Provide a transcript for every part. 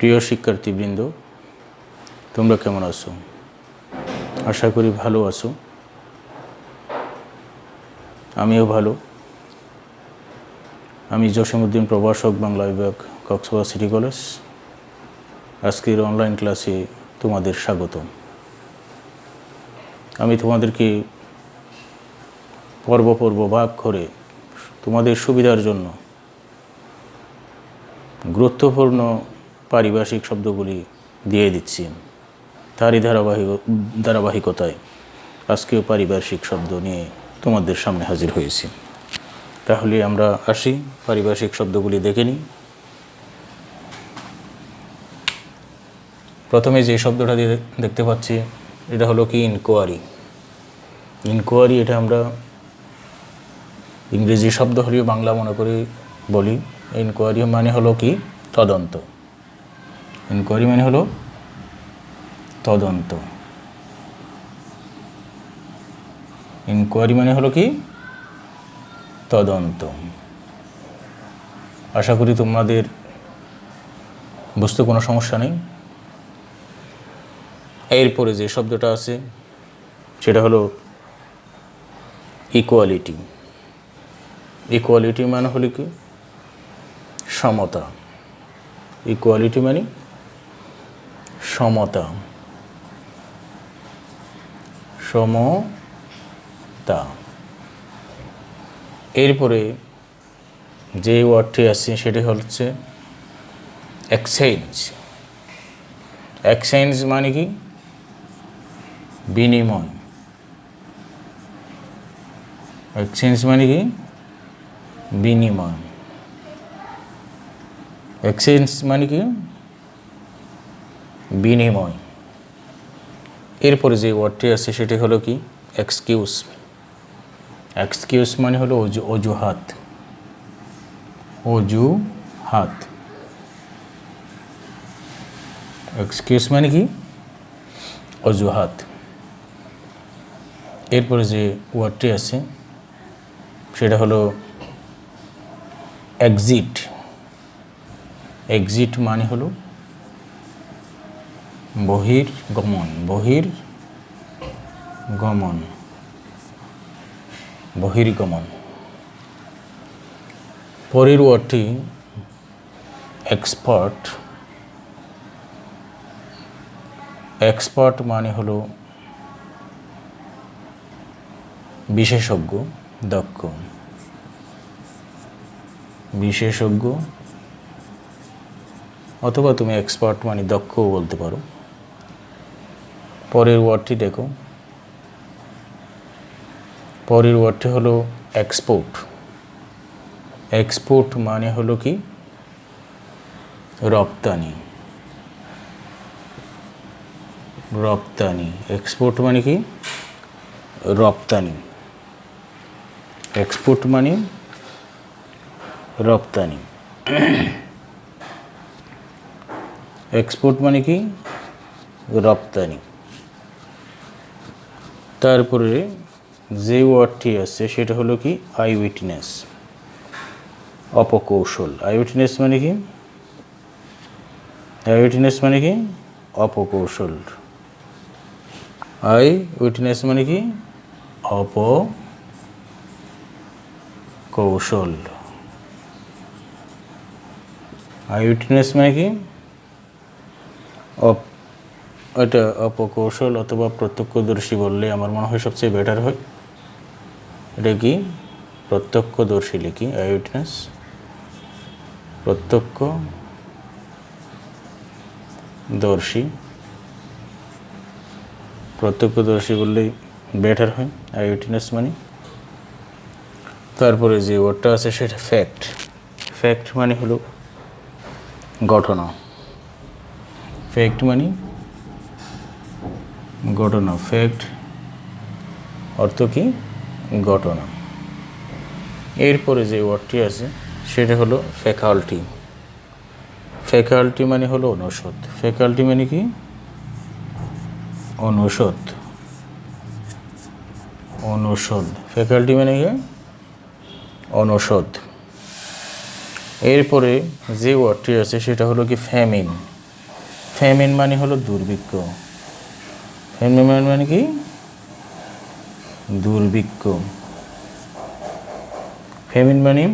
প্রিয় শিক্ষার্থীবৃন্দ, তোমরা কেমন আছো? আশা করি ভালো আছো। আমিও ভালো। আমি জসীমউদ্দিন প্রভাষক, বাংলা বিভাগ, কক্সবাজার সিটি কলেজ। আজকের অনলাইন ক্লাসে তোমাদের স্বাগতম। আমি তোমাদেরকে পর্ব পর্ব ভাগ করে তোমাদের সুবিধার জন্য গুরুত্বপূর্ণ পারিভাষিক শব্দগুলি দিয়ে দিচ্ছি। তারই ধারাবাহিকতায় আজকেও পারিভাষিক শব্দ নিয়ে তোমাদের সামনে হাজির হয়েছি। তাহলে আমরা আসি, পারিভাষিক শব্দগুলি দেখে নিই। প্রথমে যে শব্দটা দেখতে পাচ্ছি এটা হলো কি ইনকোয়ারি। ইনকোয়ারি এটা আমরা ইংরেজি শব্দ হলেও বাংলা মনে করে বলি। ইনকোয়ারি মানে হলো কি তদন্ত। ইনকোয়ারি মানে হলো তদন্ত। ইনকোয়ারি মানে হলো কি তদন্ত। আশা করি তোমাদের বুঝতে কোনো সমস্যা নেই। এরপরে যে শব্দটা আছে সেটা হলো ইকুয়ালিটি। ইকুয়ালিটি মানে হলো কি সমতা। ইকুয়ালিটি মানে সমতা, সমতা। এরপরে যে ওয়ার্ডটি আছে সেটি হচ্ছে এক্সচেঞ্জ। এক্সচেঞ্জ মানে কি বিনিময়। এক্সচেঞ্জ মানে কি বিনিময়। এক্সচেঞ্জ মানে কি বিনিময়। এরপরে যে ওয়ার্ডটি আছে সেটি হলো কি এক্সকিউজ। এক্সকিউজ মানে হলো অজুহাত। অজুহাত। এক্সকিউজ মানে কি অজুহাত। এরপরে যে ওয়ার্ডটি আছে সেটা হলো এক্সিট। এক্সিট মানে হলো বহির্গমন। বহির্গমন। বহির্গমন। পরের ওয়ার্ডটি এক্সপার্ট। এক্সপার্ট মানে হলো বিশেষজ্ঞ, দক্ষ। বিশেষজ্ঞ অথবা তুমি এক্সপার্ট মানে দক্ষও বলতে পারো। পরের ওয়ার্ডটি দেখো। পরের ওয়ার্ডটি হলো এক্সপোর্ট। এক্সপোর্ট মানে হলো কি রপ্তানি। রপ্তানি। এক্সপোর্ট মানে কি রপ্তানি। এক্সপোর্ট মানে রপ্তানি। এক্সপোর্ট মানে কি রপ্তানি। তারপরে যে ওয়ার্ডটি আছে সেটা হলো কি আই উইটনেস, অপকৌশল। আই উইটনেস মানে কি আই উইটনেস মানে কি অপকৌশল। আই উইটনেস মানে কি অপকৌশল। আই উইটনেস মানে কি এটা অপকৌশল অথবা প্রত্যক্ষদর্শী বললে আমার মনে হয় সবচেয়ে বেটার হয়। এটা কি প্রত্যক্ষদর্শী লিখি, আই উইটনেস। প্রত্যক্ষদর্শী। প্রত্যক্ষদর্শী বললেই বেটার হয় আই উইটনেস মানে। তারপরে যে ওয়ার্ডটা আছে সেটা ফ্যাক্ট। ফ্যাক্ট মানে হলো ঘটনা। ফ্যাক্ট মানে ঘটনা। ফ্যাক্ট অর্থ কি ঘটনা। এরপরে যে ওয়ার্ডটি আছে সেটা হলো ফ্যাকাল্টি। ফ্যাকাল্টি মানে হলো অনুষদ। ফ্যাকাল্টি মানে কি অনুষদ। অনুষদ। ফ্যাকাল্টি মানে কি অনুষদ। এরপরে যে ওয়ার্ডটি আছে সেটা হলো কি ফ্যামিন। ফেমিন মানে হলো দুর্ভিক্ষ। ফেমিন মানে কি? দুর্ভিক্ষ। ফেমিন মানে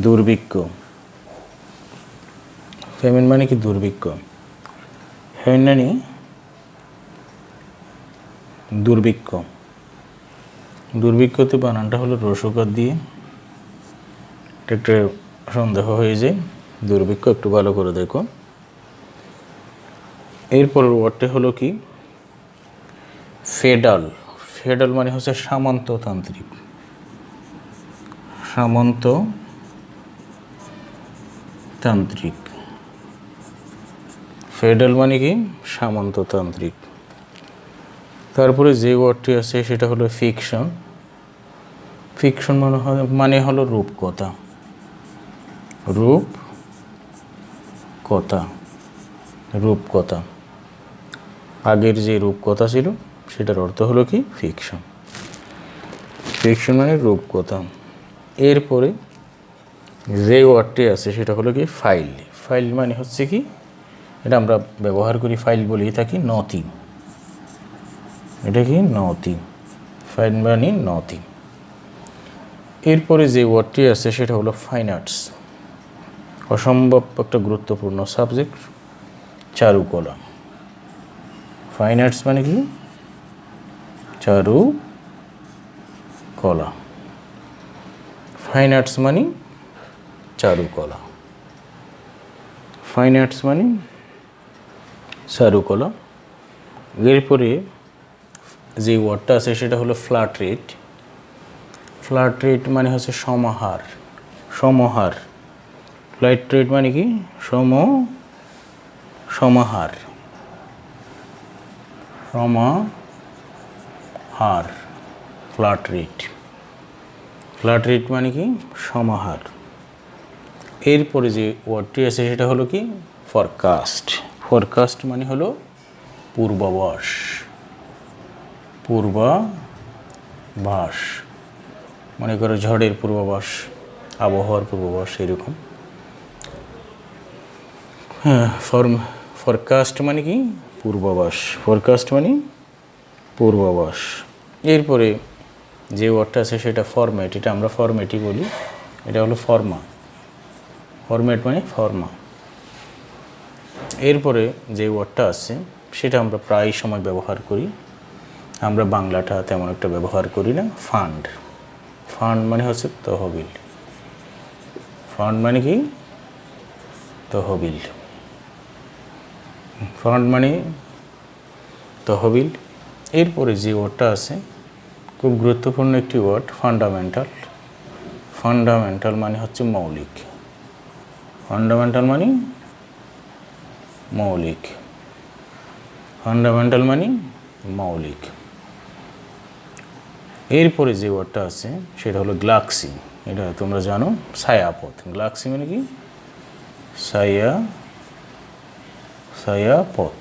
দুর্ভিক্ষ। ফেমিন মানে কি? দুর্ভিক্ষ। ফেমিন মানে দুর্ভিক্ষ। দুর্ভিক্ষতে বানানটা হলো রসকার দিয়ে, একটু সন্দেহ হয়ে যায়। দুর্ভিক্ষ একটু ভালো করে দেখো। এরপরের ওয়ার্ডটা হলো কি? ফেডাল। ফেডাল মানে হচ্ছে সামন্ততান্ত্রিক। সামন্ততান্ত্রিক। ফেডাল মানে কি? সামন্ততান্ত্রিক। তারপরে যে ওয়ার্ডটি আছে সেটা হলো ফিকশন। ফিকশন মানে হলো রূপকথা। রূপকথা। রূপকথা। আগের যে রূপকথা ছিল সেটার অর্থ হলো কি? ফিকশন। ফিকশন মানে রূপকথা। এরপরে যে ওয়ার্ডটি আছে সেটা হলো কি? ফাইল। ফাইল মানে হচ্ছে কি? এটা আমরা ব্যবহার করি, ফাইল বলেই থাকি, নথি। এটা কি? নথি। ফাইল মানে নথি। এরপরে যে ওয়ার্ডটি আছে সেটা হলো ফাইন আর্টস। অসম্ভব একটা গুরুত্বপূর্ণ সাবজেক্ট, চারুকলা। ফাইন আর্টস মানে কি? চারুকলা। ফাইন আর্টস মানে চারুকলা। ফাইন আর্টস মানে চারুকলা। এরপরে যে ওয়ার্ডটা আছে সেটা হলো ফ্ল্যাট রেট। ফ্ল্যাট রেট মানে হচ্ছে সমাহার। সমাহার। ফ্ল্যাট রেট মানে কি? সমাহার। সমাহার। Flat rate. ফ্ল্যাট রেট মানে কি? সমাহার। এরপরে যে ওয়ার্ডটি আছে সেটা হলো কি? ফরকাস্ট। ফরকাস্ট মানে হলো পূর্বাভাস। পূর্বাভাস। মনে করো ঝড়ের পূর্বাভাস, আবহাওয়ার পূর্বাভাস, এরকম। হ্যাঁ, ফরকাস্ট মানে কি? পূর্বাভাস। ফরকাস্ট মানে পূর্বাভাস। এরপরে যে ওয়ার্ডটা আছে সেটা ফরম্যাট। এটা আমরা ফরম্যাটই বলি। এটা হলো ফর্মা। ফরম্যাট মানে ফর্মা। এরপরে যে ওয়ার্ডটা আছে সেটা আমরা প্রায় সময় ব্যবহার করি, আমরা বাংলাটা তেমন একটা ব্যবহার করি না, ফান্ড। ফান্ড মানে হচ্ছে তহবিল। ফান্ড মানে কি? তহবিল। ফান্ড মানে তহবিল। এরপরে যে ওয়ার্ডটা আছে খুব গুরুত্বপূর্ণ একটি ওয়ার্ড, ফান্ডামেন্টাল। ফান্ডামেন্টাল মানে হচ্ছে মৌলিক। ফান্ডামেন্টাল মানে মৌলিক। ফান্ডামেন্টাল মানে মৌলিক। এরপরে যে ওয়ার্ডটা আছে সেটা হলো গ্যালাক্সি। এটা তোমরা জানো, ছায়াপথ। গ্যালাক্সি মানে কি? ছায়াপথ।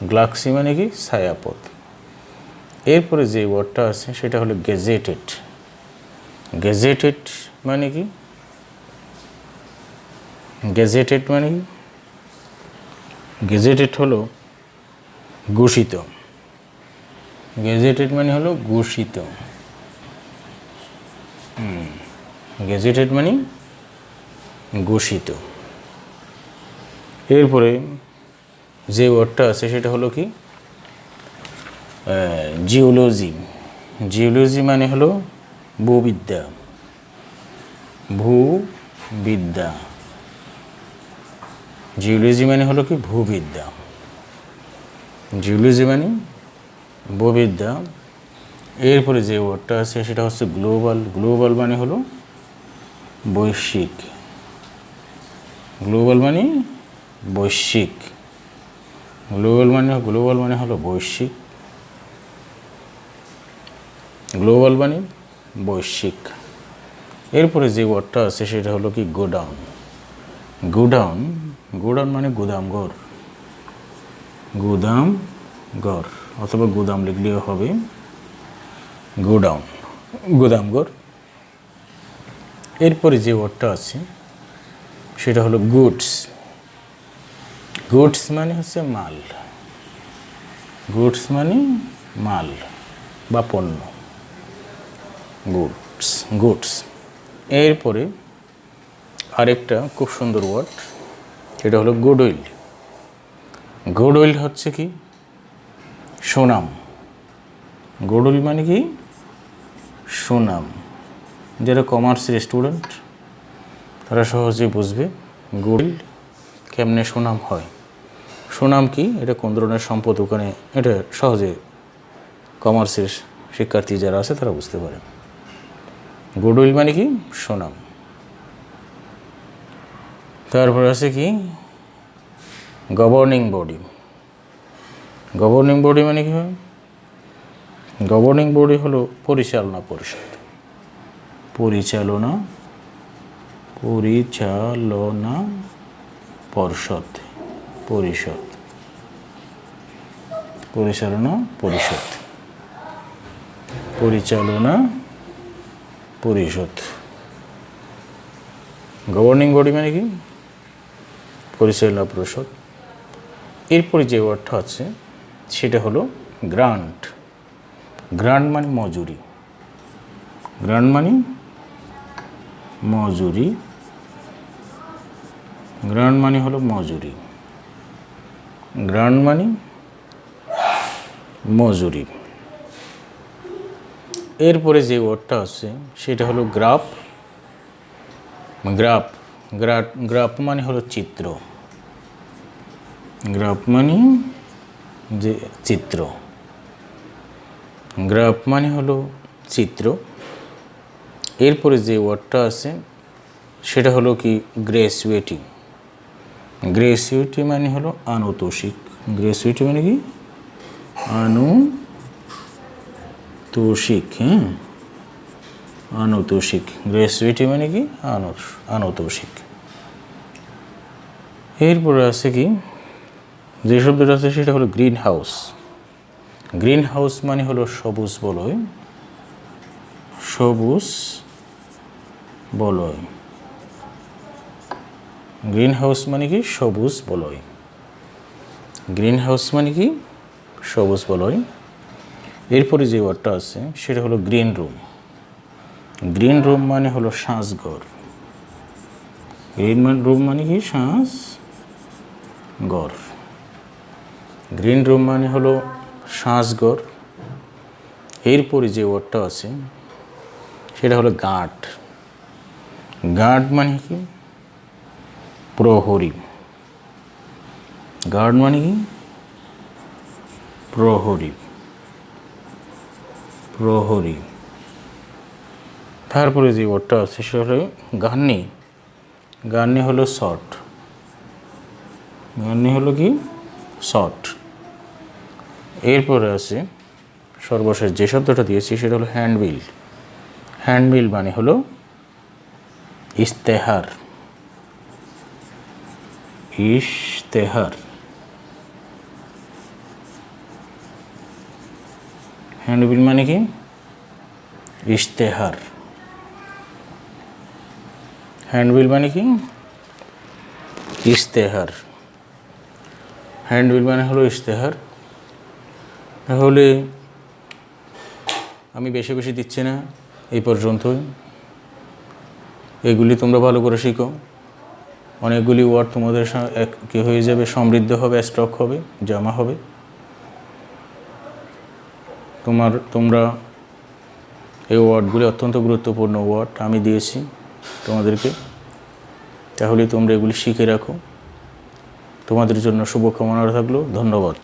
গ্যালাক্সি মানে কি? ছায়াপথ। এরপরে যে ওয়ার্ডটা আছে সেটা হলো গেজেটেড। গেজেটেড মানে কি? গেজেটেড মানে কি? গেজেটেড হলো ঘোষিত। গেজেটেড মানে হলো ঘোষিত। গেজেটেড মানে ঘোষিত। এরপরে যে ওয়ার্ডটা আছে সেটা হলো কি? জিওলজি। জিওলজি মানে হলো ভূবিদ্যা। ভূবিদ্যা। জিওলজি মানে হলো কি? ভূবিদ্যা। জিওলজি মানে ভূবিদ্যা। এরপরে যে ওয়ার্ডটা আছে সেটা হচ্ছে গ্লোবাল। গ্লোবাল মানে হলো বৈশ্বিক। গ্লোবাল মানে বৈশ্বিক। গ্লোবাল মানে হলো বৈশ্বিক। গ্লোবাল মানে বৈশ্বিক। এরপরে যে ওয়ার্ডটা আছে সেটা হলো কি? গোডাউন। গোডাউন। গোডাউন মানে গুদামঘর। গুদামঘর অথবা গুদাম লিখলেও হবে। গোডাউন, গুদামঘর। এরপরে যে ওয়ার্ডটা আছে সেটা হলো গুডস। গুডস মানে হচ্ছে মাল, গুডস মানে মাল বা পণ্য, গুডস গুডস। এরপরে আরেকটা খুব সুন্দর ওয়ার্ড, সেটা হলো গুডউইল। গুডউইল হচ্ছে কি সুনাম। গুডউইল মানে কি সুনাম। যারা কমার্সের স্টুডেন্ট তারা সহজেই বুঝবে গুডউইল কেমনে সুনাম হয়। সুনাম কি, এটা কোন ধরনের সম্পদ, ওখানে এটা সহজে কমার্সের শিক্ষার্থী যারা আছে তারা বুঝতে পারে। গুডউইল মানে কি সুনাম। তারপর আছে কি গভর্নিং বডি। গভর্নিং বডি মানে কি হয়, গভর্নিং বডি হলো পরিচালনা পরিষদ। পরিচালনা পরিচালনা পরিষদ, পরিষদ, পরিচালনা পরিষদ, পরিচালনা পরিষদ। গভর্নিং বডি মানে কি পরিচালনা পরিষদ। এরপরে যে ওয়ার্ডটা আছে সেটা হলো গ্রান্ট। গ্রান্ট মানে মজুরি। গ্রান্ট মানে মজুরি, গ্রান্ট মানে হলো মজুরি, গ্রান্ট মানে মজুরি। এরপরে যে ওয়ার্ডটা আছে সেটা হলো গ্রাফ। গ্রাফ, গ্রাফ মানে হলো চিত্র। গ্রাফ মানে যে চিত্র, গ্রাফ মানে হলো চিত্র। এরপরে যে ওয়ার্ডটা আছে সেটা হলো কি গ্র্যাচুইটি। গ্র্যাচুইটি মানে হলো আনুতোষিক। গ্র্যাচুইটি মানে কি আনুতোষিক। হ্যাঁ, আনুতোষিক। গ্র্যাচুইটি মানে কি আনুতোষিক। এরপরে আছে কি যে শব্দটা আছে সেটা হলো গ্রিন হাউস। গ্রিন হাউস মানে হলো সবুজ বলয়, সবুজ বলয়। গ্রিন হাউস মানে কি সবুজ বলয়। গ্রিন হাউস মানে কি সবুজ বলয়। এরপরে যে ওয়ার্ডটা আছে সেটা হলো গ্রিন রুম। গ্রিন রুম মানে হলো সাজঘর। গ্রিন রুম মানে কি সাজঘর। গ্রিন রুম মানে হলো সাজঘর। এরপরে যে ওয়ার্ডটা আছে সেটা হলো গার্ড। গার্ড মানে কি প্রহরী। গার্ড মানে কি প্রহরী, প্রহরী। তারপরে যে ওয়ার্ডটা আছে সেটা হলো গান্নি। গান্নি হলো শর্ট। গান্নি হলো কি শর্ট। এরপরে আছে সর্বশেষ যে শব্দটা দিয়েছি সেটা হলো হ্যান্ডবিল। হ্যান্ডবিল মানে হলো ইশতেহার। ইশতেহার। হ্যান্ডবিল মানে কি ইশতেহার। হ্যান্ডবিল মানে কি ইশতেহার। হ্যান্ডবিল মানে হলো ইশতেহার। তাহলে আমি বেশি বেশি দিচ্ছি না, এই পর্যন্তই। এগুলি তোমরা ভালো করে শিখো। অনেকগুলি ওয়ার্ড তোমাদের কি হয়ে যাবে, সমৃদ্ধ হবে, স্টক হবে, জমা হবে। তোমরা এই ওয়ার্ডগুলি অত্যন্ত গুরুত্বপূর্ণ ওয়ার্ড আমি দিয়েছি তোমাদেরকে। তাহলে তোমরা এগুলি শিখে রাখো। তোমাদের জন্য শুভকামনা থাকলো। ধন্যবাদ।